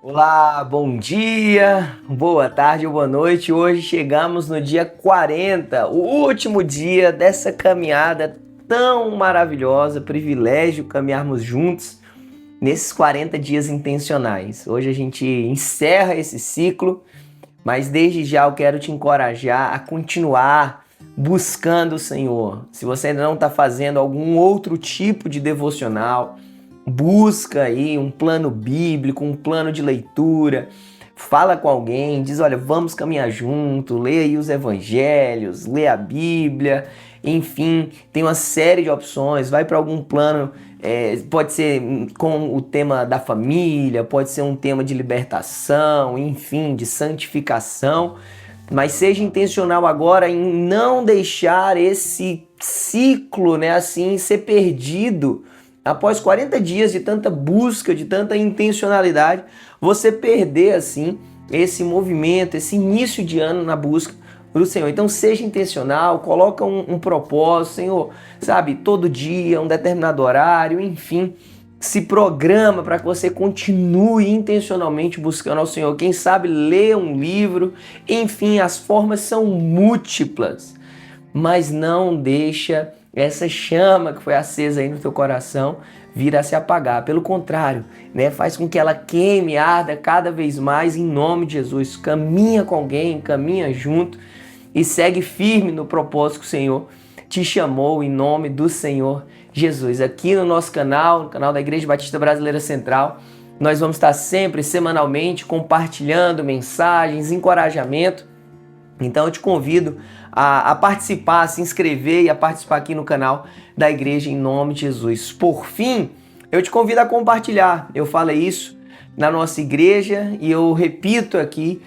Olá, bom dia, boa tarde ou boa noite. Hoje chegamos no dia 40, o último dia dessa caminhada tão maravilhosa, privilégio caminharmos juntos nesses 40 dias intencionais. Hoje a gente encerra esse ciclo, mas desde já eu quero te encorajar a continuar buscando o Senhor. Se você ainda não está fazendo algum outro tipo de devocional, busca aí um plano bíblico, um plano de leitura, fala com alguém, diz, olha, vamos caminhar junto, lê aí os evangelhos, lê a Bíblia, enfim, tem uma série de opções, vai para algum plano, pode ser com o tema da família, pode ser um tema de libertação, enfim, de santificação, mas seja intencional agora em não deixar esse ciclo, né, assim, ser perdido. Após 40 dias de tanta busca, de tanta intencionalidade, você perder assim esse movimento, esse início de ano na busca do Senhor. Então seja intencional, coloca um propósito, Senhor, sabe, todo dia, um determinado horário, enfim, se programa para que você continue intencionalmente buscando ao Senhor. Quem sabe ler um livro, enfim, as formas são múltiplas, mas não deixa essa chama que foi acesa aí no teu coração vir a se apagar. Pelo contrário, né, faz com que ela queime, arda cada vez mais em nome de Jesus. Caminha com alguém, caminha junto e segue firme no propósito que o Senhor te chamou em nome do Senhor Jesus. Aqui no nosso canal, no canal da Igreja Batista Brasileira Central, nós vamos estar sempre, semanalmente, compartilhando mensagens, encorajamento. Então eu te convido a participar, a se inscrever e a participar aqui no canal da igreja em nome de Jesus. Por fim, eu te convido a compartilhar. Eu falei isso na nossa igreja e eu repito aqui,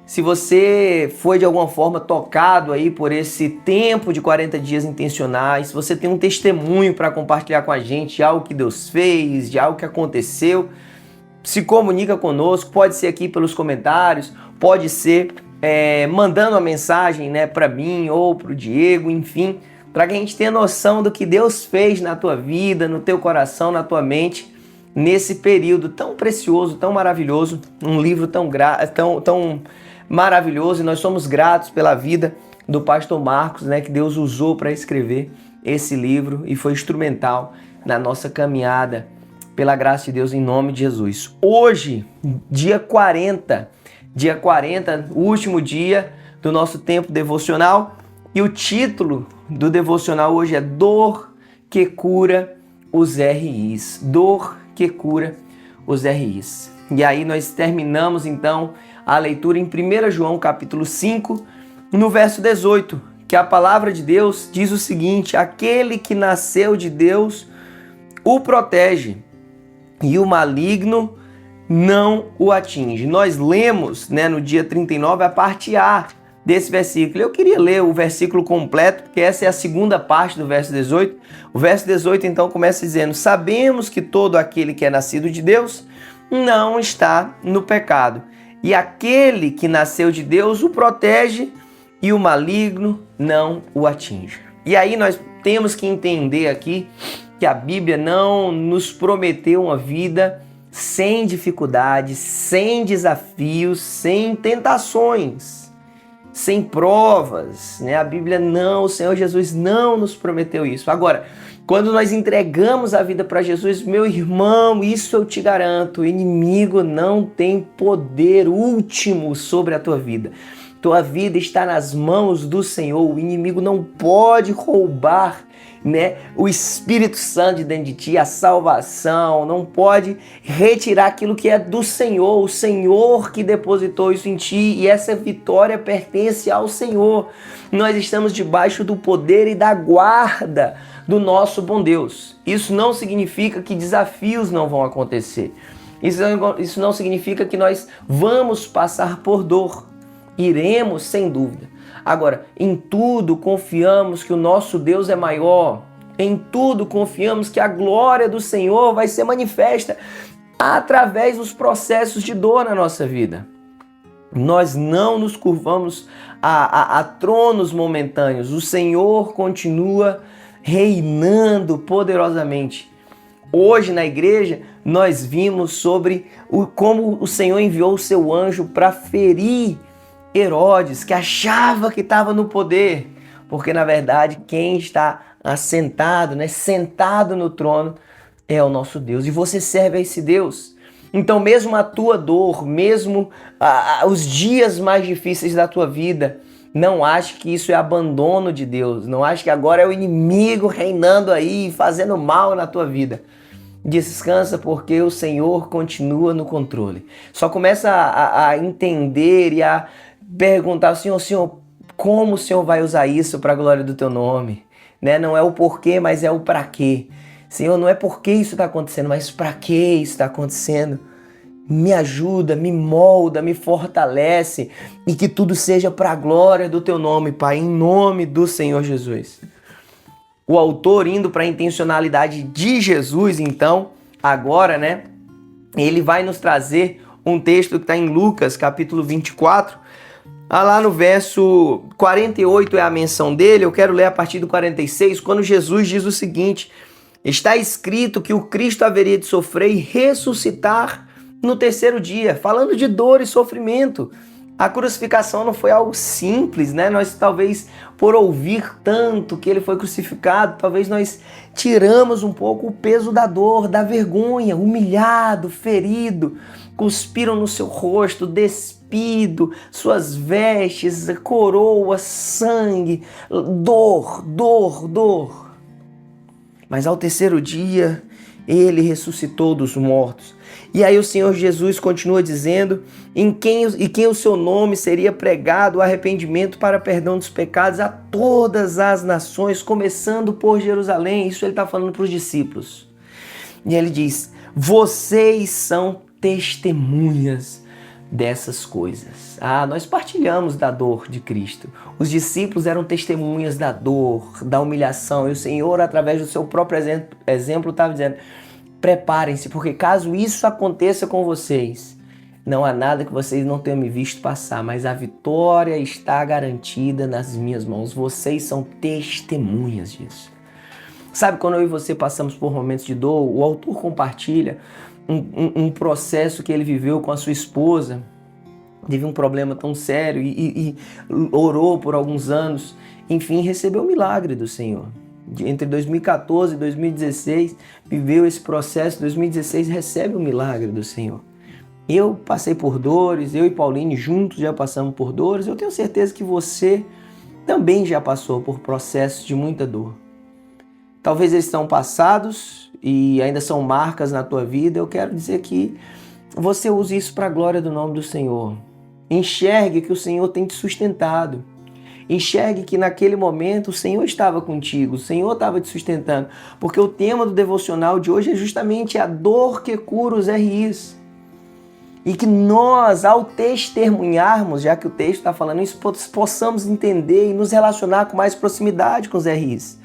se você foi de alguma forma tocado aí por esse tempo de 40 dias intencionais, se você tem um testemunho para compartilhar com a gente de algo que Deus fez, de algo que aconteceu, se comunica conosco, pode ser aqui pelos comentários, pode ser mandando uma mensagem, né, para mim ou para o Diego, enfim, para que a gente tenha noção do que Deus fez na tua vida, no teu coração, na tua mente, nesse período tão precioso, tão maravilhoso, um livro tão maravilhoso, e nós somos gratos pela vida do pastor Marcos, né, que Deus usou para escrever esse livro e foi instrumental na nossa caminhada, pela graça de Deus, em nome de Jesus. Hoje, dia 40, o último dia do nosso tempo devocional, e o título do devocional hoje é Dor que cura os RIs. Dor que cura os RIs. E aí nós terminamos então a leitura em 1 João capítulo 5, no verso 18, que a palavra de Deus diz o seguinte: aquele que nasceu de Deus o protege e o maligno não o atinge. Nós lemos, né, no dia 39 a parte A desse versículo. Eu queria ler o versículo completo, porque essa é a segunda parte do verso 18. O verso 18 então começa dizendo: sabemos que todo aquele que é nascido de Deus não está no pecado, e aquele que nasceu de Deus o protege e o maligno não o atinge. E aí nós temos que entender aqui que a Bíblia não nos prometeu uma vida sem dificuldades, sem desafios, sem tentações, sem provas, né? A Bíblia não, o Senhor Jesus não nos prometeu isso. Agora, quando nós entregamos a vida para Jesus, meu irmão, isso eu te garanto, o inimigo não tem poder último sobre a tua vida. Tua vida está nas mãos do Senhor, o inimigo não pode roubar, né, o Espírito Santo de dentro de ti, a salvação, não pode retirar aquilo que é do Senhor, o Senhor que depositou isso em ti, e essa vitória pertence ao Senhor. Nós estamos debaixo do poder e da guarda do nosso bom Deus. Isso não significa que desafios não vão acontecer. Isso não significa que nós vamos passar por dor. Iremos, sem dúvida. Agora, em tudo confiamos que o nosso Deus é maior. Em tudo confiamos que a glória do Senhor vai ser manifesta através dos processos de dor na nossa vida. Nós não nos curvamos a tronos momentâneos. O Senhor continua reinando poderosamente. Hoje na igreja nós vimos sobre como o Senhor enviou o seu anjo para ferir Herodes, que achava que estava no poder, porque na verdade quem está assentado, sentado no trono é o nosso Deus, e você serve a esse Deus. Então mesmo a tua dor, mesmo os dias mais difíceis da tua vida, não ache que isso é abandono de Deus, não ache que agora é o inimigo reinando aí, fazendo mal na tua vida. Descansa, porque o Senhor continua no controle. Só começa a entender e a perguntar ao Senhor, Senhor, como o Senhor vai usar isso para a glória do teu nome? Não é o porquê, mas é o para quê. Senhor, não é porque isso está acontecendo, mas para que isso está acontecendo? Me ajuda, me molda, me fortalece e que tudo seja para a glória do teu nome, Pai, em nome do Senhor Jesus. O autor, indo para a intencionalidade de Jesus, então, agora, ele vai nos trazer um texto que está em Lucas, capítulo 24. Lá no verso 48 é a menção dele, eu quero ler a partir do 46, quando Jesus diz o seguinte: está escrito que o Cristo haveria de sofrer e ressuscitar no terceiro dia, falando de dor e sofrimento. A crucificação não foi algo simples, Nós talvez, por ouvir tanto que ele foi crucificado, talvez nós tiramos um pouco o peso da dor, da vergonha, humilhado, ferido, cuspiram no seu rosto, despido, suas vestes, coroa, sangue, dor, dor, dor. Mas ao terceiro dia, ele ressuscitou dos mortos. E aí o Senhor Jesus continua dizendo em quem o seu nome seria pregado o arrependimento para perdão dos pecados a todas as nações, começando por Jerusalém. Isso ele está falando para os discípulos. E ele diz, vocês são testemunhas dessas coisas. Nós partilhamos da dor de Cristo. Os discípulos eram testemunhas da dor, da humilhação. E o Senhor, através do seu próprio exemplo, estava dizendo, preparem-se, porque caso isso aconteça com vocês, não há nada que vocês não tenham me visto passar, mas a vitória está garantida nas minhas mãos. Vocês são testemunhas disso. Sabe, quando eu e você passamos por momentos de dor, o autor compartilha um processo que ele viveu com a sua esposa. Teve um problema tão sério e orou por alguns anos. Enfim, recebeu o milagre do Senhor. Entre 2014 e 2016, viveu esse processo. 2016 recebe o milagre do Senhor. Eu passei por dores, eu e Pauline juntos já passamos por dores. Eu tenho certeza que você também já passou por processos de muita dor. Talvez eles estão passados e ainda são marcas na tua vida. Eu quero dizer que você use isso para a glória do nome do Senhor. Enxergue que o Senhor tem te sustentado. Enxergue que naquele momento o Senhor estava contigo, o Senhor estava te sustentando. Porque o tema do devocional de hoje é justamente a dor que cura os RIs. E que nós, ao testemunharmos, já que o texto está falando isso, possamos entender e nos relacionar com mais proximidade com os RIs.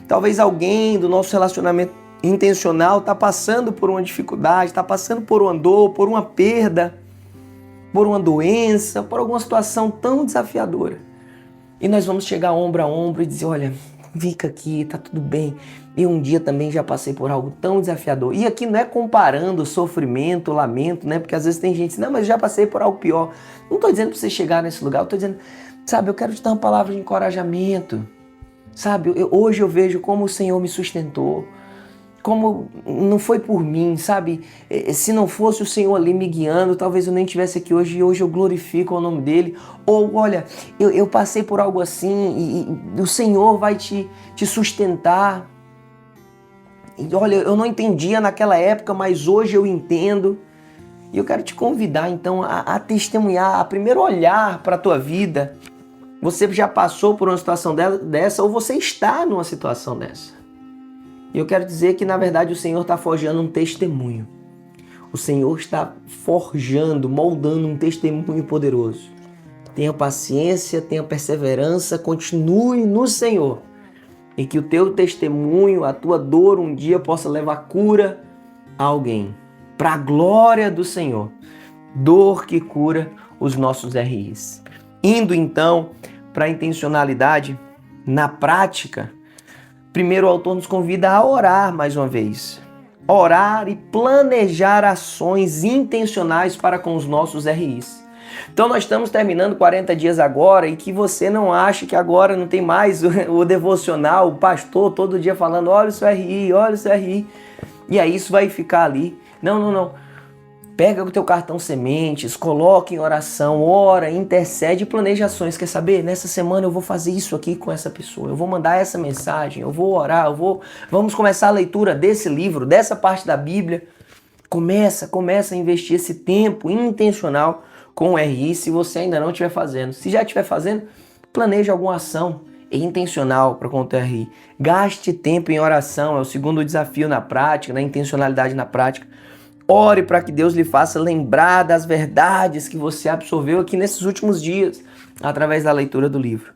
Talvez alguém do nosso relacionamento intencional está passando por uma dificuldade, está passando por uma dor, por uma perda, por uma doença, por alguma situação tão desafiadora. E nós vamos chegar ombro a ombro e dizer, olha, fica aqui, tá tudo bem. Eu um dia também já passei por algo tão desafiador. E aqui não é comparando sofrimento, lamento, Porque às vezes tem gente que diz, não, mas eu já passei por algo pior. Não estou dizendo para você chegar nesse lugar, eu estou dizendo, sabe, eu quero te dar uma palavra de encorajamento. Sabe, hoje eu vejo como o Senhor me sustentou. Como não foi por mim, sabe? Se não fosse o Senhor ali me guiando, talvez eu nem estivesse aqui hoje, e hoje eu glorifico o nome dele. Ou, olha, eu passei por algo assim e o Senhor vai te sustentar. E, olha, eu não entendia naquela época, mas hoje eu entendo. E eu quero te convidar, então, a testemunhar, a primeiro olhar para a tua vida. Você já passou por uma situação dessa ou você está numa situação dessa? E eu quero dizer que, na verdade, o Senhor está forjando um testemunho. O Senhor está forjando, moldando um testemunho poderoso. Tenha paciência, tenha perseverança, continue no Senhor. E que o teu testemunho, a tua dor, um dia possa levar cura a alguém. Para a glória do Senhor. Dor que cura os nossos RIs. Indo, então, para a intencionalidade na prática, primeiro o autor nos convida a orar mais uma vez. orar e planejar ações intencionais para com os nossos RIs. Então nós estamos terminando 40 dias agora e que você não ache que agora não tem mais o devocional, o pastor todo dia falando, olha o seu RI, olha o seu RI. E aí isso vai ficar ali. Não. Pega o teu cartão sementes, coloque em oração, ora, intercede e planeja ações. Quer saber? Nessa semana eu vou fazer isso aqui com essa pessoa, eu vou mandar essa mensagem, eu vou orar, vamos começar a leitura desse livro, dessa parte da Bíblia. Começa a investir esse tempo intencional com o RI se você ainda não estiver fazendo. Se já estiver fazendo, planeje alguma ação intencional para com o teu RI. Gaste tempo em oração, é o segundo desafio na prática, na intencionalidade na prática. Ore para que Deus lhe faça lembrar das verdades que você absorveu aqui nesses últimos dias, através da leitura do livro.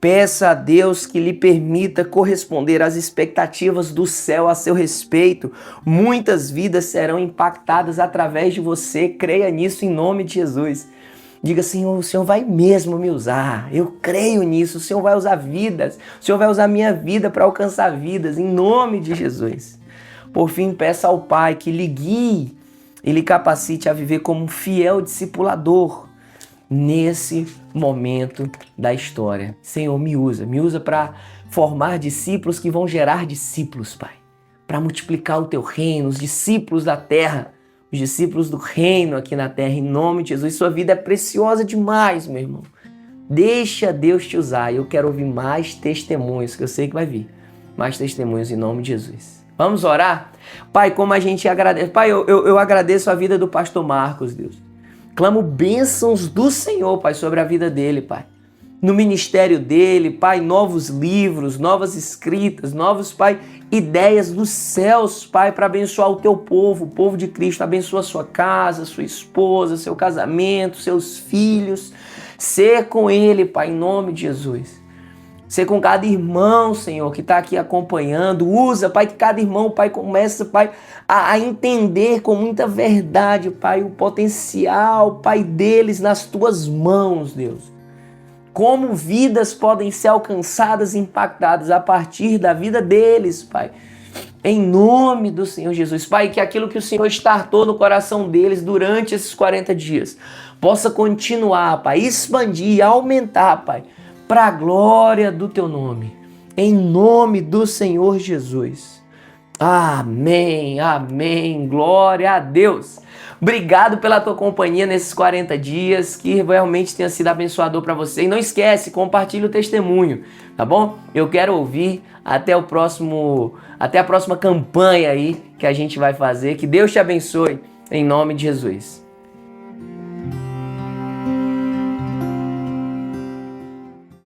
Peça a Deus que lhe permita corresponder às expectativas do céu a seu respeito. Muitas vidas serão impactadas através de você. Creia nisso em nome de Jesus. Diga, Senhor, o Senhor vai mesmo me usar. Eu creio nisso. O Senhor vai usar vidas. O Senhor vai usar minha vida para alcançar vidas, em nome de Jesus. Por fim, peça ao Pai que lhe guie e lhe capacite a viver como um fiel discipulador nesse momento da história. Senhor, me usa para formar discípulos que vão gerar discípulos, Pai. Para multiplicar o teu reino, os discípulos da terra, os discípulos do reino aqui na terra, em nome de Jesus. Sua vida é preciosa demais, meu irmão. Deixa Deus te usar. Eu quero ouvir mais testemunhos, que eu sei que vai vir. Mais testemunhos em nome de Jesus. Vamos orar? Pai, como a gente agradece. Pai, eu agradeço a vida do pastor Marcos, Deus. Clamo bênçãos do Senhor, Pai, sobre a vida dele, Pai. No ministério dele, Pai, novos livros, novas escritas, novos, Pai, ideias dos céus, Pai, para abençoar o teu povo, o povo de Cristo. Abençoa a sua casa, sua esposa, seu casamento, seus filhos. Ser com ele, Pai, em nome de Jesus. Ser com cada irmão, Senhor, que está aqui acompanhando. Usa, Pai, que cada irmão, Pai, começa, Pai, a entender com muita verdade, Pai, o potencial, Pai, deles nas tuas mãos, Deus. Como vidas podem ser alcançadas e impactadas a partir da vida deles, Pai. Em nome do Senhor Jesus. Pai, que aquilo que o Senhor startou no coração deles durante esses 40 dias possa continuar, Pai, expandir, aumentar, Pai, para a glória do teu nome, em nome do Senhor Jesus. Amém, amém, glória a Deus. Obrigado pela tua companhia nesses 40 dias, que realmente tenha sido abençoador para você. E não esquece, compartilhe o testemunho, tá bom? Eu quero ouvir até a próxima campanha aí que a gente vai fazer. Que Deus te abençoe, em nome de Jesus.